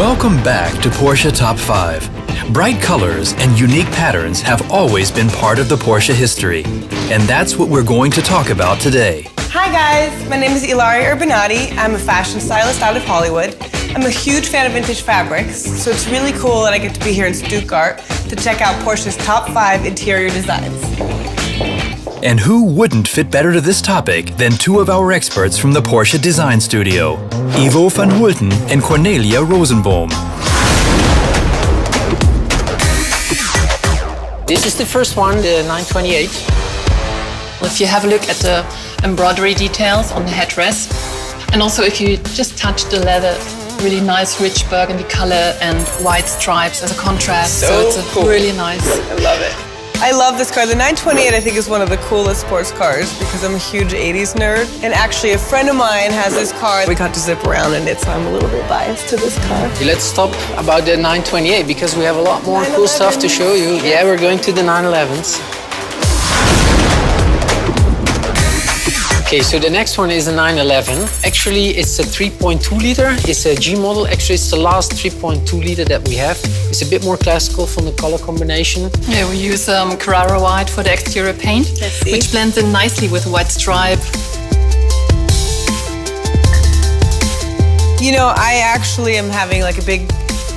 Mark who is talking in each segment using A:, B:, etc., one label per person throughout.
A: Welcome back to Porsche Top 5. Bright colors and unique patterns have always been part of the Porsche history. And that's what we're going to talk about today.
B: Hi guys, my name is Ilaria Urbanati. I'm a fashion stylist out of Hollywood. I'm a huge fan of vintage fabrics, so it's really cool that I get to be here in Stuttgart to check out Porsche's top 5 interior designs.
A: And who wouldn't fit better to this topic than two of our experts from the Porsche Design Studio, Ivo van Hulten and Cornelia Rosenbohm.
C: This is the first one, the 928.
D: If you have a look at the embroidery details on the headrest, and also if you just touch the leather, really nice rich burgundy color and white stripes as a contrast. So it's cool. Really nice.
B: I love it. I love this car. The 928 I think is one of the coolest sports cars because I'm a huge 80s nerd. And actually a friend of mine has this car. We got to zip around in it, so I'm a little bit biased to this car.
C: Let's talk about the 928 because we have a lot more cool stuff to show you. Yeah, we're going to the 911s. Okay, so the next one is a 911. Actually, it's a 3.2 liter. It's a G model. Actually, it's the last 3.2 liter that we have. It's a bit more classical from the color combination.
D: Yeah, we use Carrara white for the exterior paint, which blends in nicely with a white stripe.
B: You know, I actually am having like a big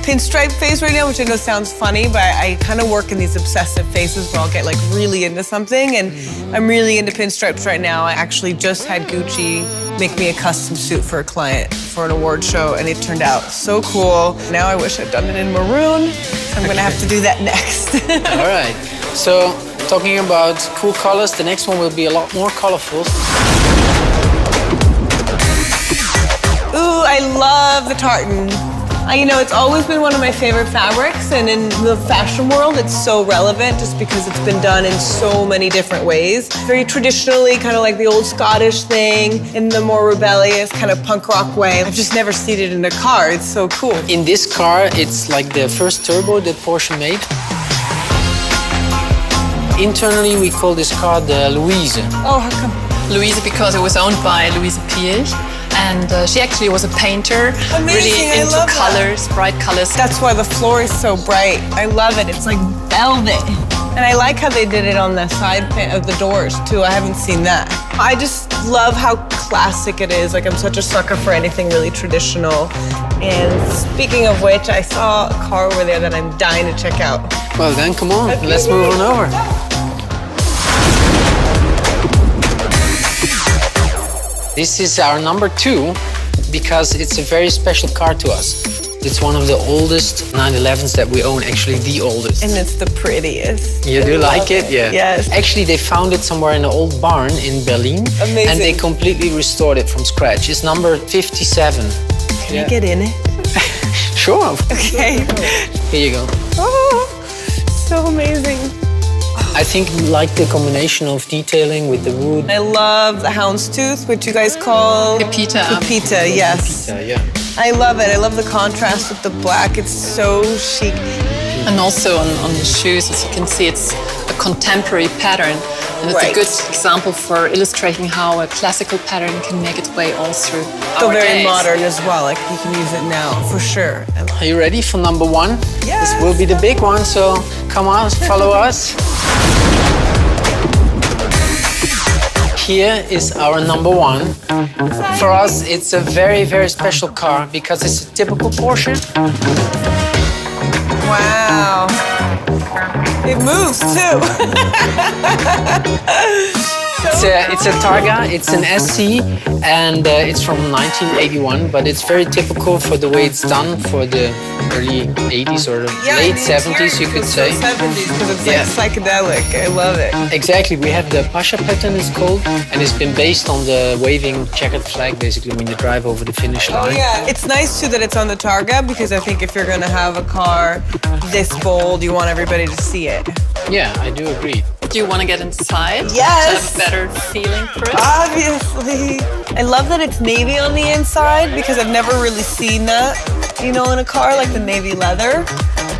B: pinstripe phase right now, which I know sounds funny, but I kind of work in these obsessive phases where I'll get like really into something, and I'm really into pinstripes right now. I actually just had Gucci make me a custom suit for a client for an award show, and it turned out so cool. Now I wish I'd done it in maroon, so I'm gonna have to do that next.
C: All right, so talking about cool colors, the next one will be a lot more colorful.
B: Ooh, I love the tartan. You know, it's always been one of my favorite fabrics, and in the fashion world, it's so relevant just because it's been done in so many different ways. Very traditionally, kind of like the old Scottish thing, in the more rebellious kind of punk rock way. I've just never seen it in a car. It's so cool.
C: In this car, it's like the first turbo that Porsche made. Internally, we call this car the Louise.
B: Oh, how come?
D: Louise because it was owned by Louise Piech. And she actually was a painter,
B: amazing.
D: Really into colors, bright colors.
B: That's why the floor is so bright. I love it. It's like velvet. And I like how they did it on the side of the doors too. I haven't seen that. I just love how classic it is. Like I'm such a sucker for anything really traditional. And speaking of which, I saw a car over there that I'm dying to check out.
C: Well then, come on, let's move on over. This is our number 2 because it's a very special car to us. It's one of the oldest 911s that we own, actually the oldest.
B: And it's the prettiest.
C: You do like it? Yeah.
B: Yes.
C: Actually, they found it somewhere in an old barn in Berlin.
B: Amazing.
C: And they completely restored it from scratch. It's number 57.
B: Can I get in it?
C: Sure.
B: Okay.
C: Here you go.
B: Oh, so amazing.
C: I think you like the combination of detailing with the wood.
B: I love the houndstooth, which you guys call
D: Pepita.
B: Pepita, yes.
C: Pepita, yeah.
B: I love it. I love the contrast with the black. It's so chic.
D: And also on the shoes, as you can see, it's a contemporary pattern. And it's a good example for illustrating how a classical pattern can make its way all through
B: So
D: our
B: very
D: days.
B: modern as well. Like you can use it now, for sure.
C: Are you ready for number 1?
B: Yes.
C: This will be the big one, so come on, follow us. Here is our number 1. For us, it's a very, very special car because it's a typical Porsche.
B: Wow. It moves too.
C: It's a Targa, it's an SC, and it's from 1981, but it's very typical for the way it's done for the early 80s or late 70s, you could say.
B: 70s, because it's like psychedelic. I love it.
C: Exactly, we have the Pasha pattern, it's called, and it's been based on the waving checkered flag, basically, when you drive over the finish line.
B: Yeah, it's nice too that it's on the Targa, because I think if you're gonna have a car this bold, you want everybody to see it.
C: Yeah, I do agree.
D: Do you want to get inside?
B: Yes.
D: To have a better feeling for it?
B: Obviously. I love that it's navy on the inside because I've never really seen that, you know, in a car, like the navy leather.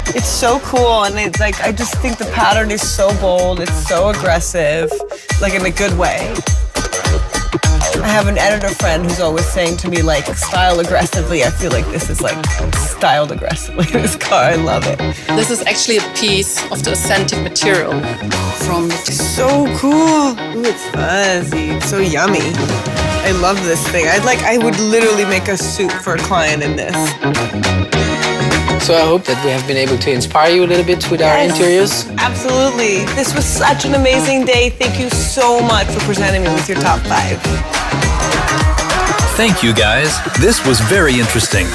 B: It's so cool, and it's like, I just think the pattern is so bold, it's so aggressive, like in a good way. I have an editor friend who's always saying to me, like, style aggressively. I feel like this is like styled aggressively, this car. I love it.
D: This is actually a piece of the authentic material from the
B: So cool. Ooh, it's fuzzy. It's so yummy. I love this thing. I would literally make a soup for a client in this.
C: So I hope that we have been able to inspire you a little bit with our interiors.
B: Absolutely. This was such an amazing day. Thank you so much for presenting me with your top 5.
A: Thank you, guys. This was very interesting.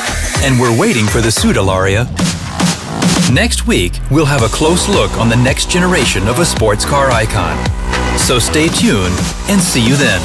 A: And we're waiting for the suit, Ilaria. Next week, we'll have a close look on the next generation of a sports car icon. So stay tuned and see you then.